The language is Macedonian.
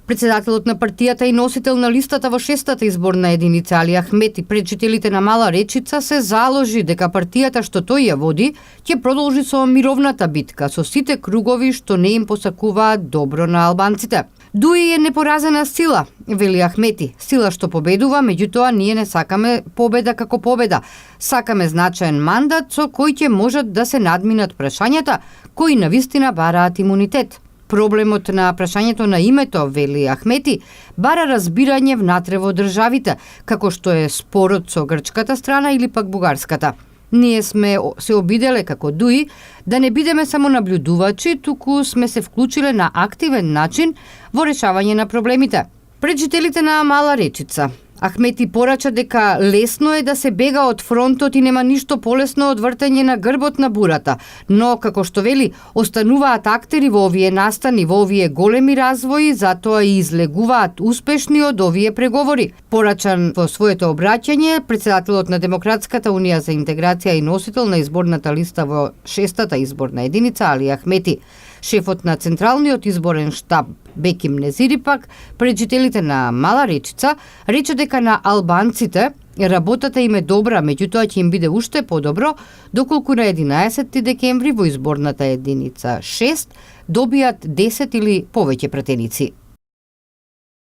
Председателот на партијата и носител на листата во 6-та изборна единица Али Ахмети пред жителите на Мала Речица се заложи дека партијата што тој ја води ќе продолжи со мировната битка со сите кругови што не им посакуваат добро на албанците. Дуи е непоразена сила, вели Ахмети, сила што победува, меѓутоа ние не сакаме победа како победа. Сакаме значаен мандат со кој ќе можат да се надминат прашањата кои навистина бараат имунитет. Проблемот на прашањето на името, вели Ахмети, бара разбирање внатре во државите, како што е спорот со грчката страна или пак бугарската. Ние сме се обиделе како ДУИ да не бидеме само наблюдувачи, туку сме се вклучиле на активен начин во решавање на проблемите. Пред жителите на Мала Речица, Ахмети порача дека лесно е да се бега од фронтот и нема ништо полесно од вртење на грбот на бурата, но, како што вели, остануваат актери во овие настани, во овие големи развои, затоа и излегуваат успешни од овие преговори. Порачан во своето обраќање, председателот на Демократската унија за интеграција и носител на изборната листа во 6-та изборна единица Али Ахмети. Шефот на Централниот изборен штаб Беким Незири пак пред жителите на Мала Речица рече дека на албанците работата им е добра, меѓутоа ќе им биде уште подобро доколку на 11 декември во изборната единица 6 добијат 10 или повеќе пратеници.